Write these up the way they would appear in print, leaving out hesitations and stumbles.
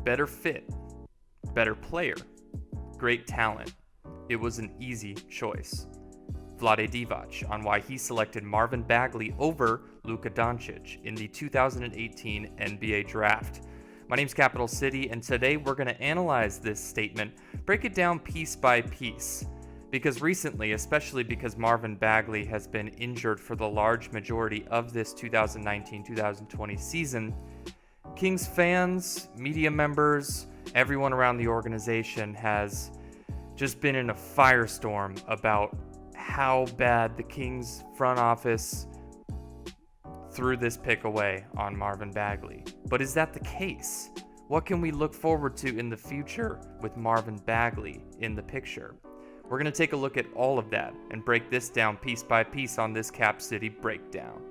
Better fit, better player, great talent. It was an easy choice. Vlade Divac on why he selected Marvin Bagley over Luka Doncic in the 2018 NBA Draft. My name's Capital City, and today we're going to analyze this statement, break it down piece by piece. Because recently, especially because Marvin Bagley has been injured for the large majority of this 2019-2020 season, Kings fans, media members, everyone around the organization has just been in a firestorm about how bad the Kings front office threw this pick away on Marvin Bagley. But is that the case? What can we look forward to in the future with Marvin Bagley in the picture? We're going to take a look at all of that and break this down piece by piece on this Cap City breakdown.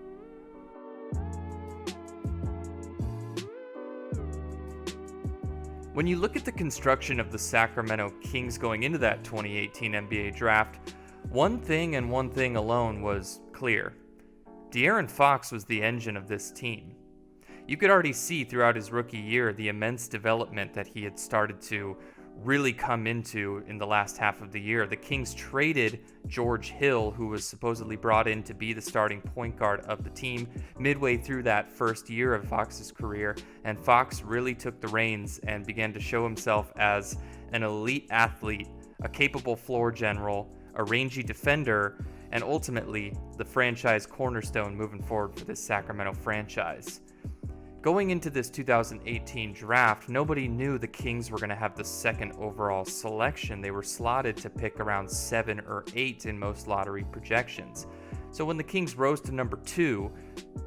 When you look at the construction of the Sacramento Kings going into that 2018 NBA Draft, one thing and one thing alone was clear. De'Aaron Fox was the engine of this team. You could already see throughout his rookie year the immense development that he had started to really come into in the last half of the year. The Kings traded George Hill, who was supposedly brought in to be the starting point guard of the team midway through that first year of Fox's career, and Fox really took the reins and began to show himself as an elite athlete, a capable floor general, a rangy defender, and ultimately the franchise cornerstone moving forward for this Sacramento franchise. Going into this 2018 draft, nobody knew the Kings were going to have the second overall selection. They were slotted to pick around 7 or 8 in most lottery projections. So when the Kings rose to number 2,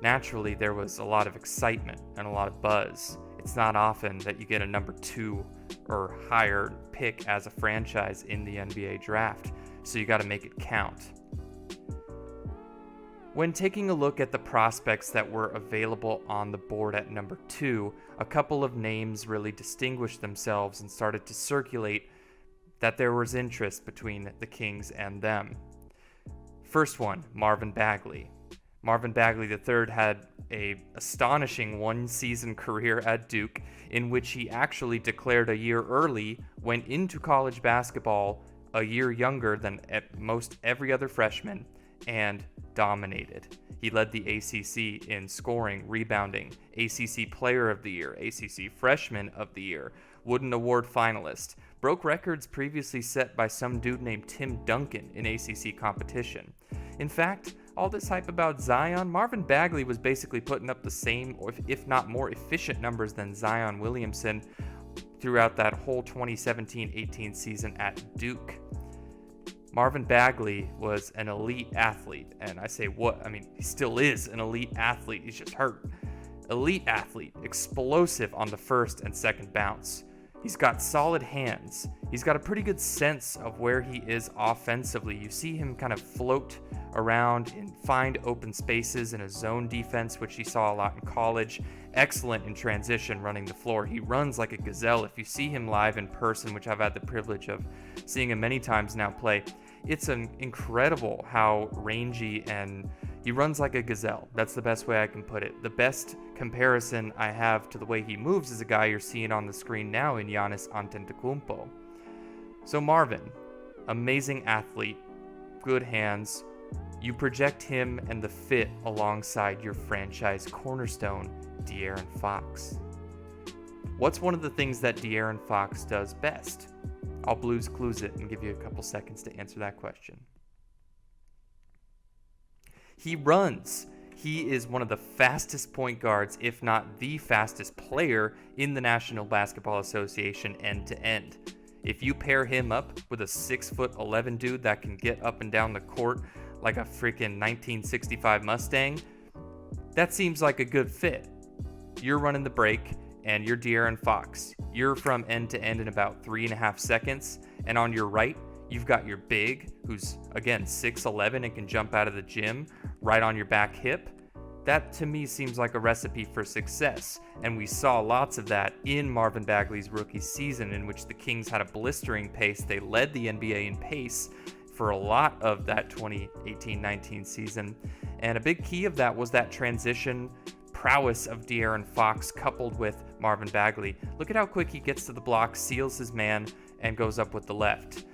naturally there was a lot of excitement and a lot of buzz. It's not often that you get a number 2 or higher pick as a franchise in the NBA draft, so you got to make it count. When taking a look at the prospects that were available on the board at number 2, a couple of names really distinguished themselves and started to circulate that there was interest between the Kings and them. First one, Marvin Bagley. Marvin Bagley III had an astonishing one-season career at Duke in which he actually declared a year early, went into college basketball a year younger than most every other freshman, and dominated. He led the ACC in scoring, rebounding, ACC Player of the Year, ACC Freshman of the Year, Wooden Award finalist, broke records previously set by some dude named Tim Duncan in ACC competition. In fact, all this hype about Zion, Marvin Bagley was basically putting up the same, or if not more efficient numbers than Zion Williamson throughout that whole 2017-18 season at Duke. Marvin Bagley was an elite athlete, and I say he still is an elite athlete, he's just hurt. Elite athlete, explosive on the first and second bounce. He's got solid hands. He's got a pretty good sense of where he is offensively. You see him kind of float around and find open spaces in a zone defense, which he saw a lot in college. Excellent in transition running the floor. He runs like a gazelle. If you see him live in person, which I've had the privilege of seeing him many times now play, it's incredible how rangy, and he runs like a gazelle. That's the best way I can put it. The best comparison I have to the way he moves is a guy you're seeing on the screen now in Giannis Antetokounmpo. So Marvin, amazing athlete, good hands. You project him and the fit alongside your franchise cornerstone, De'Aaron Fox. What's one of the things that De'Aaron Fox does best? I'll Blues Clues it and give you a couple seconds to answer that question. He runs. He is one of the fastest point guards, if not the fastest player in the National Basketball Association end to end. If you pair him up with a 6'11" dude that can get up and down the court like a freaking 1965 Mustang, that seems like a good fit. You're running the break, and you're De'Aaron Fox. You're from end to end in about 3.5 seconds, and on your right, you've got your big, who's, again, 6'11" and can jump out of the gym right on your back hip. That, to me, seems like a recipe for success, and we saw lots of that in Marvin Bagley's rookie season, in which the Kings had a blistering pace. They led the NBA in pace for a lot of that 2018-19 season, and a big key of that was that transition prowess of De'Aaron Fox coupled with Marvin Bagley. Look at how quick he gets to the block, seals his man, and goes up with the left.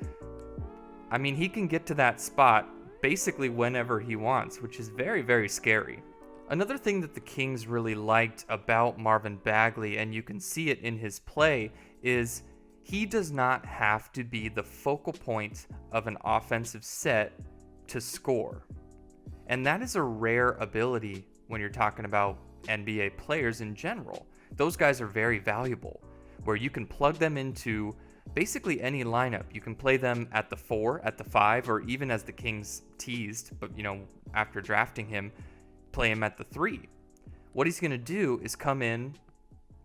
I mean, he can get to that spot basically whenever he wants, which is very, very scary. Another thing that the Kings really liked about Marvin Bagley, and you can see it in his play, is he does not have to be the focal point of an offensive set to score. And that is a rare ability when you're talking about NBA players in general. Those guys are very valuable, where you can plug them into basically any lineup. You can play them at the 4, at the 5, or even as the Kings teased, but after drafting him, play him at the 3. What he's going to do is come in,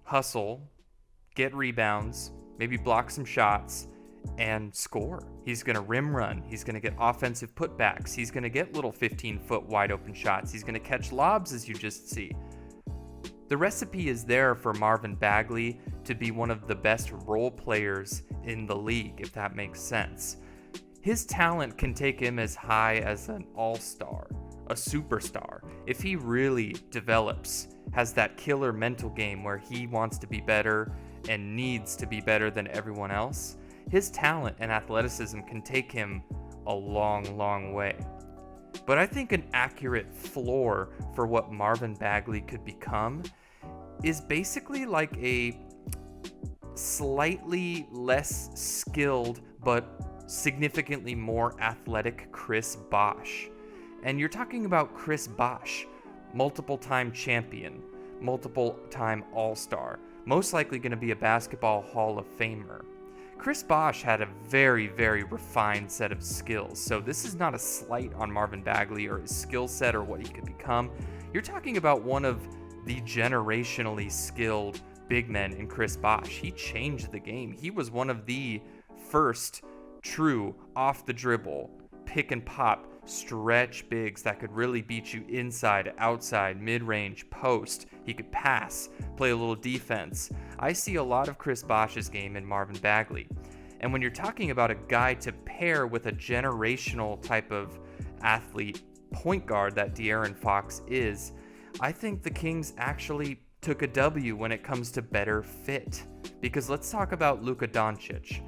hustle, get rebounds, maybe block some shots, and score. He's going to rim run. He's going to get offensive putbacks. He's going to get little 15-foot wide open shots. He's going to catch lobs, as you just see. The recipe is there for Marvin Bagley to be one of the best role players in the league, if that makes sense. His talent can take him as high as an all-star, a superstar. If he really develops, has that killer mental game where he wants to be better and needs to be better than everyone else, his talent and athleticism can take him a long, long way. But I think an accurate floor for what Marvin Bagley could become is basically like a slightly less skilled but significantly more athletic Chris Bosh. And you're talking about Chris Bosh, multiple-time champion, multiple-time all-star, most likely going to be a basketball Hall of Famer. Chris Bosh had a very, very refined set of skills, so this is not a slight on Marvin Bagley or his skill set or what he could become. You're talking about one of the generationally skilled big men in Chris Bosh. He changed the game. He was one of the first true off-the-dribble, pick-and-pop, stretch bigs that could really beat you inside, outside, mid-range, post. He could pass, play a little defense. I see a lot of Chris Bosh's game in Marvin Bagley. And when you're talking about a guy to pair with a generational type of athlete point guard that De'Aaron Fox is, I think the Kings actually took a W when it comes to better fit. Because let's talk about Luka Doncic.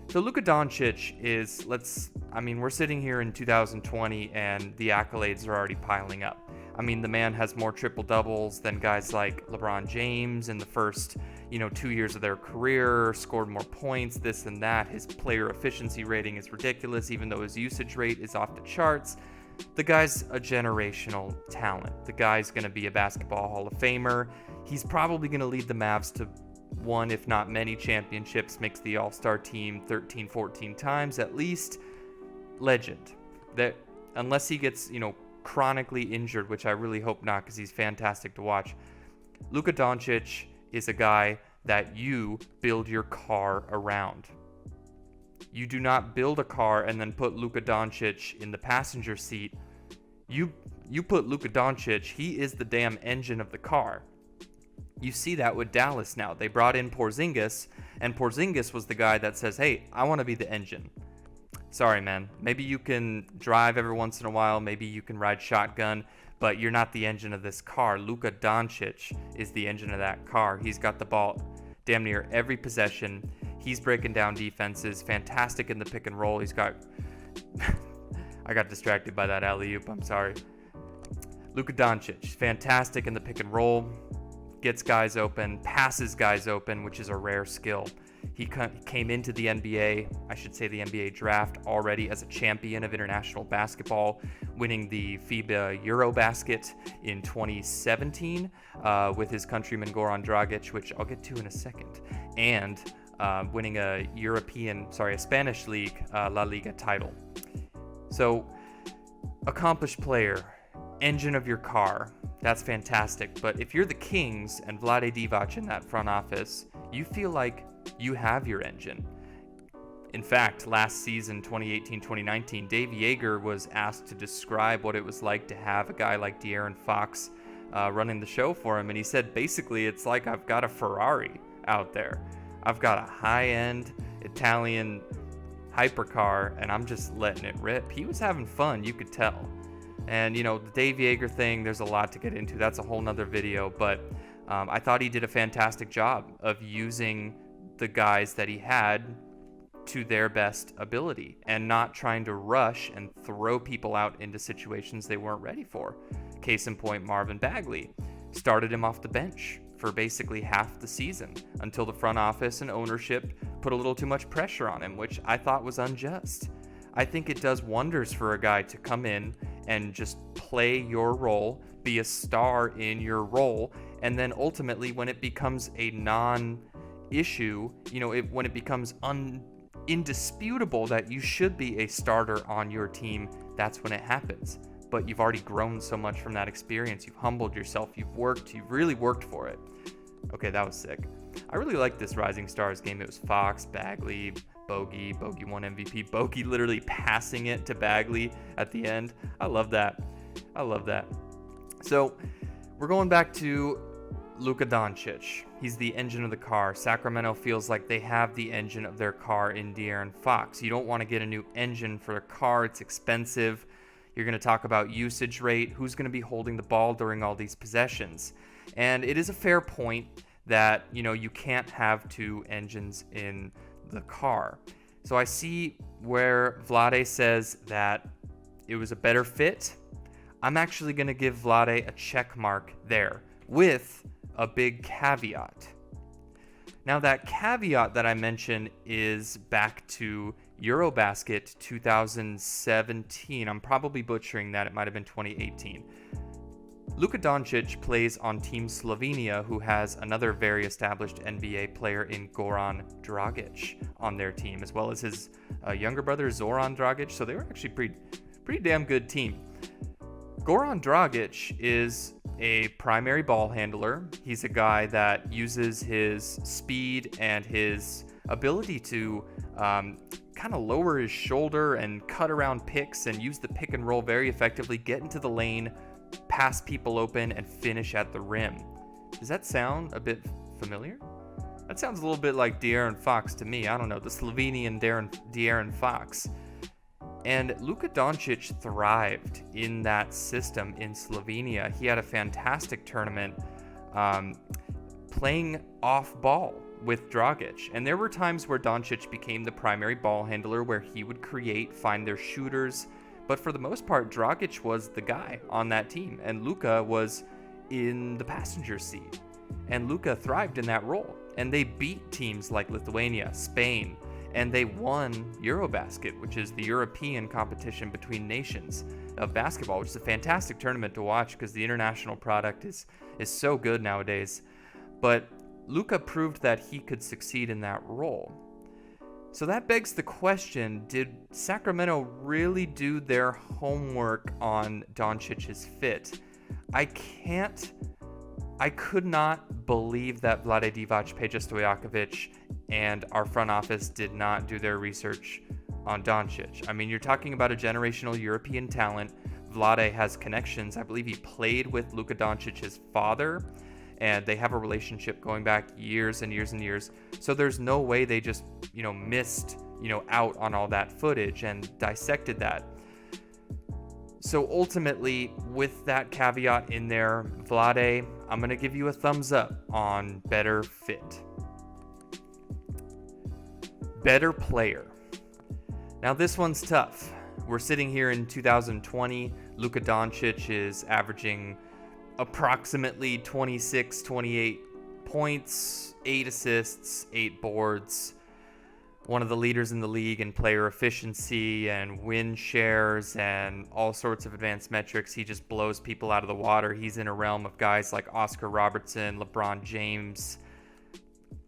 So Luka Doncic is, we're sitting here in 2020 and the accolades are already piling up. I mean, the man has more triple doubles than guys like LeBron James in the first, 2 years of their career, scored more points, this and that. His player efficiency rating is ridiculous, even though his usage rate is off the charts. The guy's a generational talent. The guy's going to be a basketball Hall of Famer. He's probably going to lead the Mavs to one, if not many championships, makes the All-Star team 13, 14 times at least. Legend. That unless he gets, chronically injured, which I really hope not because he's fantastic to watch. Luka Doncic is a guy that you build your car around. You do not build a car and then put Luka Doncic in the passenger seat. You put Luka Doncic, he is the damn engine of the car. You see that with Dallas now. They brought in Porzingis, and Porzingis was the guy that says, hey, I want to be the engine. Sorry, man. Maybe you can drive every once in a while. Maybe you can ride shotgun, but you're not the engine of this car. Luka Doncic is the engine of that car. He's got the ball damn near every possession. He's breaking down defenses. Fantastic in the pick and roll. He's got... I got distracted by that alley-oop. I'm sorry. Luka Doncic, fantastic in the pick and roll. Gets guys open, passes guys open, which is a rare skill. He came into the NBA, I should say the NBA draft, already as a champion of international basketball, winning the FIBA Eurobasket in 2017 with his countryman Goran Dragic, which I'll get to in a second, and winning a Spanish league La Liga title. So, accomplished player, engine of your car. That's fantastic, but if you're the Kings and Vlade Divac in that front office, you feel like you have your engine. In fact, last season, 2018-2019, Dave Yeager was asked to describe what it was like to have a guy like De'Aaron Fox running the show for him, and he said, basically, it's like I've got a Ferrari out there. I've got a high-end Italian hypercar, and I'm just letting it rip. He was having fun, you could tell. And, the Dave Yeager thing, there's a lot to get into. That's a whole nother video. But I thought he did a fantastic job of using the guys that he had to their best ability and not trying to rush and throw people out into situations they weren't ready for. Case in point, Marvin Bagley started him off the bench for basically half the season until the front office and ownership put a little too much pressure on him, which I thought was unjust. I think it does wonders for a guy to come in and just play your role, be a star in your role, and then ultimately when it becomes a non-issue, when it becomes indisputable that you should be a starter on your team, that's when it happens. But you've already grown so much from that experience. You've humbled yourself. You've really worked for it. Okay, that was sick. I really liked this Rising Stars game. It was Fox, Bagley, Bogey won MVP. Bogey literally passing it to Bagley at the end. I love that. So we're going back to Luka Doncic. He's the engine of the car. Sacramento feels like they have the engine of their car in De'Aaron Fox. You don't want to get a new engine for a car. It's expensive. You're going to talk about usage rate, who's going to be holding the ball during all these possessions. And it is a fair point that, you can't have two engines in the car. So I see where Vlade says that it was a better fit. I'm actually going to give Vlade a check mark there with a big caveat. Now that caveat that I mentioned is back to Eurobasket 2017. I'm probably butchering that. It might have been 2018. Luka Doncic plays on Team Slovenia, who has another very established NBA player in Goran Dragic on their team, as well as his younger brother Zoran Dragic. So they were actually pretty damn good team. Goran Dragic is a primary ball handler. He's a guy that uses his speed and his ability to kind of lower his shoulder and cut around picks and use the pick and roll very effectively, get into the lane, pass people open, and finish at the rim. Does that sound a bit familiar? That sounds a little bit like De'Aaron Fox to me. I don't know, the Slovenian De'Aaron Fox. And Luka Doncic thrived in that system in Slovenia. He had a fantastic tournament playing off ball with Dragic. And there were times where Doncic became the primary ball handler, where he would create, find their shooters. But for the most part, Dragic was the guy on that team, and Luka was in the passenger seat. And Luka thrived in that role. And they beat teams like Lithuania, Spain, and they won Eurobasket, which is the European competition between nations of basketball, which is a fantastic tournament to watch because the international product is so good nowadays. But Luka proved that he could succeed in that role. So that begs the question, did Sacramento really do their homework on Doncic's fit? I could not believe that Vlade Divac, Peja Stojakovic, and our front office did not do their research on Doncic. I mean, you're talking about a generational European talent. Vlade has connections. I believe he played with Luka Doncic's father, and they have a relationship going back years and years and years. So there's no way they just, missed, out on all that footage and dissected that. So ultimately, with that caveat in there, Vlade, I'm going to give you a thumbs up on better fit. Better player. Now this one's tough. We're sitting here in 2020. Luka Doncic is averaging approximately 26, 28 points, 8 assists, 8 boards. One of the leaders in the league in player efficiency and win shares and all sorts of advanced metrics. He just blows people out of the water. He's in a realm of guys like Oscar Robertson, LeBron James.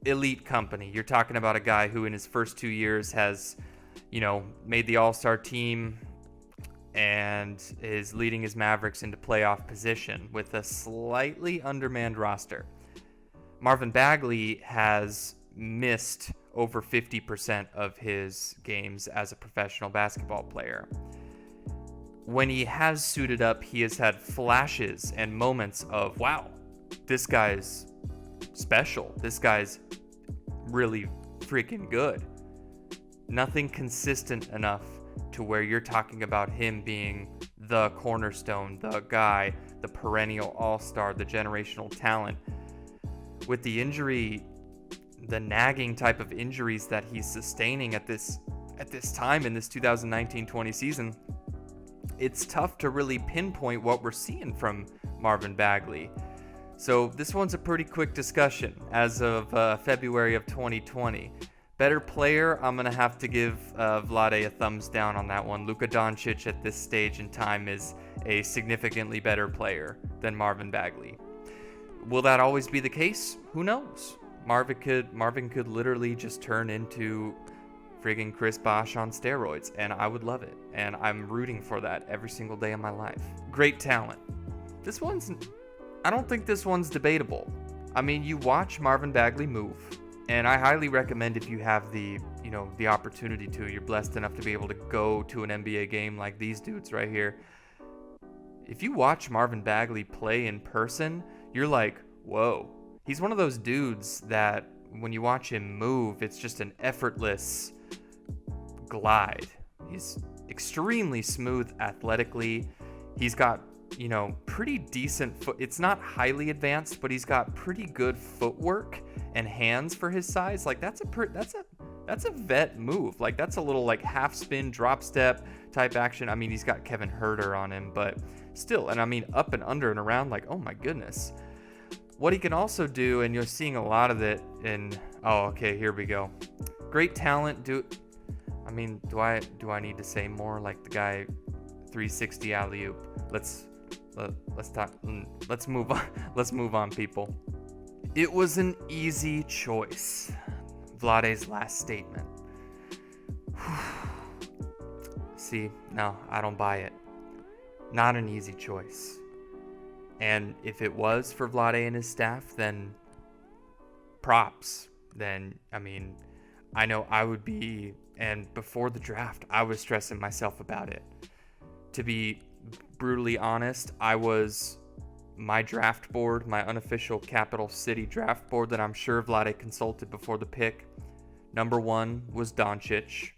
Elite company. You're talking about a guy who in his first 2 years has, made the All-Star team and is leading his Mavericks into playoff position with a slightly undermanned roster. Marvin Bagley has missed over 50% of his games as a professional basketball player. When he has suited up, he has had flashes and moments of, wow, this guy's special. This guy's really freaking good. Nothing consistent enough to where you're talking about him being the cornerstone, the guy, the perennial all-star, the generational talent. With the injury, the nagging type of injuries that he's sustaining at this time in this 2019-20 season, it's tough to really pinpoint what we're seeing from Marvin Bagley. So this one's a pretty quick discussion as of February of 2020. Better player, I'm going to have to give Vlade a thumbs down on that one. Luka Doncic at this stage in time is a significantly better player than Marvin Bagley. Will that always be the case? Who knows? Marvin could literally just turn into friggin' Chris Bosh on steroids, and I would love it. And I'm rooting for that every single day of my life. Great talent. I don't think this one's debatable. I mean, you watch Marvin Bagley move, and I highly recommend, if you have the opportunity to, you're blessed enough to be able to go to an NBA game like these dudes right here. If you watch Marvin Bagley play in person, you're like, whoa. He's one of those dudes that when you watch him move, it's just an effortless glide. He's extremely smooth athletically. He's got, pretty decent foot. It's not highly advanced, but he's got pretty good footwork and hands for his size. Like that's a vet move. Like that's a little like half spin, drop step type action. I mean, he's got Kevin Huerter on him, but still, and I mean up and under and around, like, oh my goodness. What he can also do, and you're seeing a lot of it in, here we go. Great talent. Do I need to say more? Like the guy 360 alley-oop. Let's move on. Let's move on, people. It was an easy choice. Vlade's last statement. See, no, I don't buy it. Not an easy choice. And if it was for Vlade and his staff, then props. Then, I mean, I know I would be, and before the draft, I was stressing myself about it. To be brutally honest, my draft board, my unofficial Capital City draft board that I'm sure Vlade consulted before the pick, number 1 was Doncic,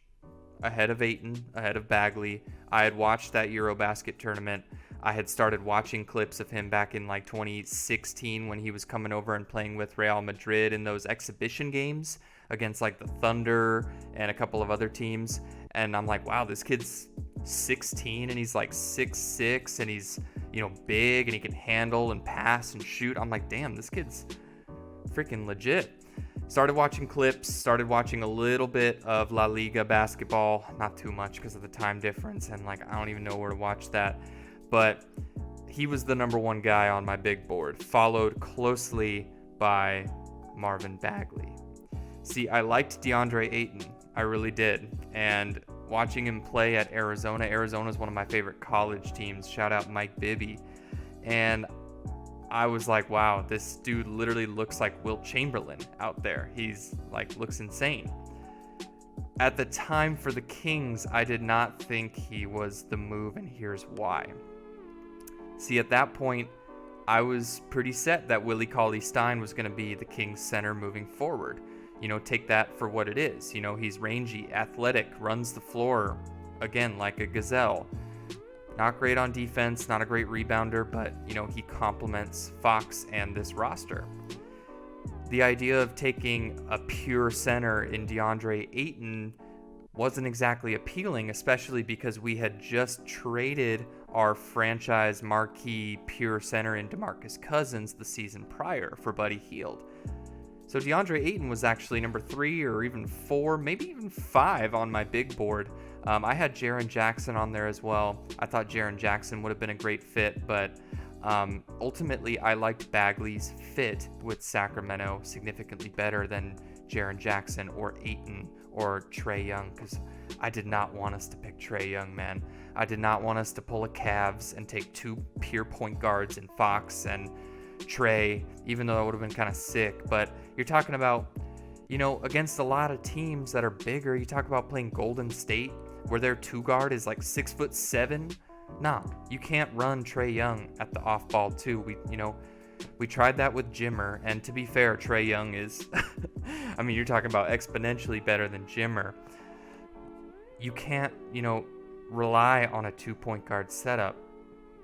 ahead of Ayton, ahead of Bagley. I had watched that Eurobasket tournament. I had started watching clips of him back in like 2016 when he was coming over and playing with Real Madrid in those exhibition games against like the Thunder and a couple of other teams. And I'm like, wow, this kid's 16 and he's like 6'6", and he's, big, and he can handle and pass and shoot. I'm like, damn, this kid's freaking legit. Started watching clips, started watching a little bit of La Liga basketball, not too much because of the time difference, and like I don't even know where to watch that. But he was the number 1 guy on my big board, followed closely by Marvin Bagley. See, I liked DeAndre Ayton. I really did. And watching him play at Arizona is one of my favorite college teams. Shout out Mike Bibby. And I was like, wow, this dude literally looks like Wilt Chamberlain out there. He's like, looks insane. At the time for the Kings, I did not think he was the move, and here's why. See, at that point, I was pretty set that Willie Cauley-Stein was going to be the Kings center moving forward. Take that for what it is. He's rangy, athletic, runs the floor, again, like a gazelle. Not great on defense, not a great rebounder, but, he complements Fox and this roster. The idea of taking a pure center in DeAndre Ayton wasn't exactly appealing, especially because we had just traded our franchise marquee pure center in DeMarcus Cousins the season prior for Buddy Hield. So DeAndre Ayton was actually number 3 or even 4, maybe even 5 on my big board. I had Jaren Jackson on there as well. I thought Jaren Jackson would have been a great fit, but ultimately I liked Bagley's fit with Sacramento significantly better than Jaren Jackson or Ayton or Trae Young, because I did not want us to pick Trae Young, man. I did not want us to pull a Cavs and take 2 pure point guards in Fox and Trae, even though that would have been kind of sick. But you're talking about, against a lot of teams that are bigger. You talk about playing Golden State, where their 2 guard is like 6'7". Nah, you can't run Trae Young at the off ball too. We tried that with Jimmer, and to be fair, Trae Young is, I mean, you're talking about exponentially better than Jimmer. You can't, rely on a 2-point guard setup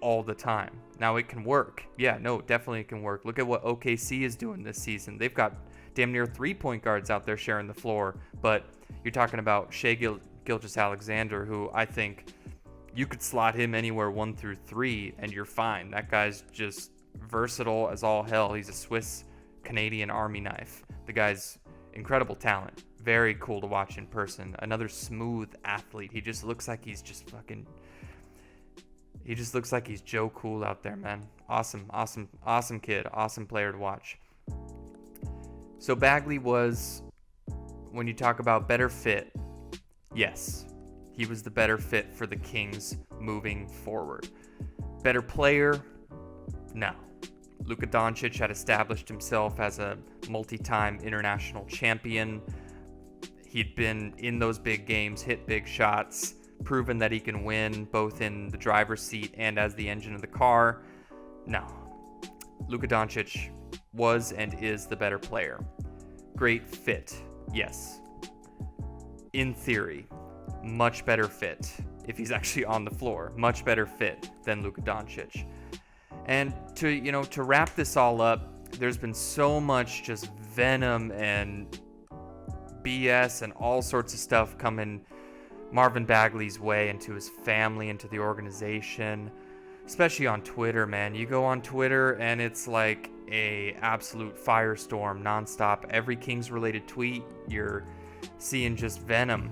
all the time. Now it can work. Yeah, no, definitely it can work. Look at what OKC is doing this season. They've got damn near 3-point guards out there sharing the floor. But you're talking about Shai Gilgeous-Alexander, who I think you could slot him anywhere 1 through 3 and you're fine. That guy's just versatile as all hell. He's a Swiss Canadian Army knife. The guy's incredible talent. Very cool to watch in person. Another smooth athlete. He just looks like he's just fucking... He just looks like he's Joe Cool out there, man. Awesome kid. Awesome player to watch. So Bagley was, when you talk about better fit, yes, he was the better fit for the Kings moving forward. Better player? No. Luka Doncic had established himself as a multi-time international champion. He'd been in those big games, hit big shots, proven that he can win both in the driver's seat and as the engine of the car. No. Luka Doncic was and is the better player. Great fit, yes. In theory, much better fit if he's actually on the floor. Much better fit than Luka Doncic. And to wrap this all up, there's been so much just venom and BS and all sorts of stuff coming Marvin Bagley's way, into his family, into the organization, especially on Twitter, man. You go on Twitter and it's like a absolute firestorm nonstop. Every Kings related tweet, you're seeing just venom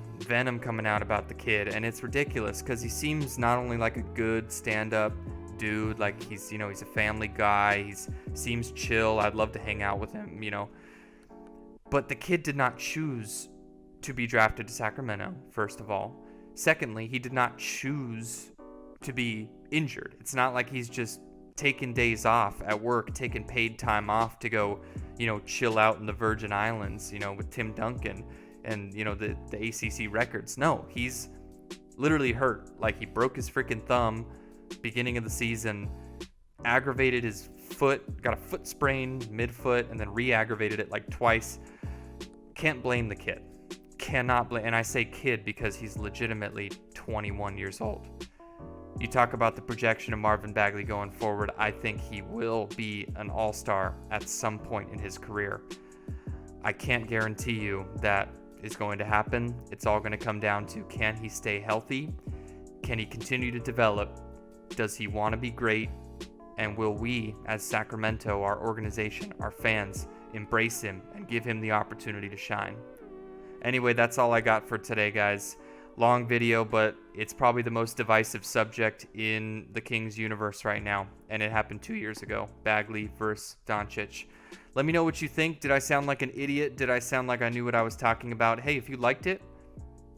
coming out about the kid, and it's ridiculous because he seems not only like a good stand-up dude, like he's a family guy, seems chill. I'd love to hang out with him, but the kid did not choose to be drafted to Sacramento, first of all. Secondly, he did not choose to be injured. It's not like he's just taking days off at work, taking paid time off to go, chill out in the Virgin Islands, with Tim Duncan and, the ACC records. No, he's literally hurt. Like, he broke his freaking thumb beginning of the season, aggravated his foot, got a foot sprain midfoot, and then re-aggravated it like twice. Can't blame the kid. Cannot blame, and I say kid because he's legitimately 21 years old. You talk about the projection of Marvin Bagley going forward. I think he will be an all-star at some point in his career. I can't guarantee you that is going to happen. It's all going to come down to, can he stay healthy? Can he continue to develop? Does he want to be great? And will we, as Sacramento, our organization, our fans, embrace him and give him the opportunity to shine? Anyway, that's all I got for today, guys. Long video, but it's probably the most divisive subject in the Kings universe right now, and it happened 2 years ago. Bagley versus Doncic. Let me know what you think. Did I sound like an idiot? Did I sound like I knew what I was talking about? Hey, if you liked it,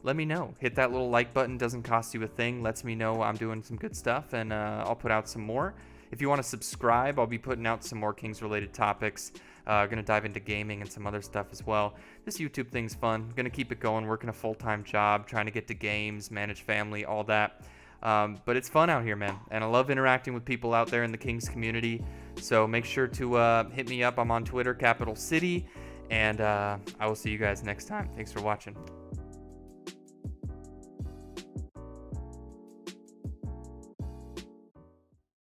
let me know. Hit that little like button. Doesn't cost you a thing. Lets me know I'm doing some good stuff, and I'll put out some more. If you want to subscribe, I'll be putting out some more Kings-related topics. Going to dive into gaming and some other stuff as well. This YouTube thing's fun. Going to keep it going, working a full-time job, trying to get to games, manage family, all that. But it's fun out here, man. And I love interacting with people out there in the Kings community. So make sure to hit me up. I'm on Twitter, Capital City. And I will see you guys next time. Thanks for watching.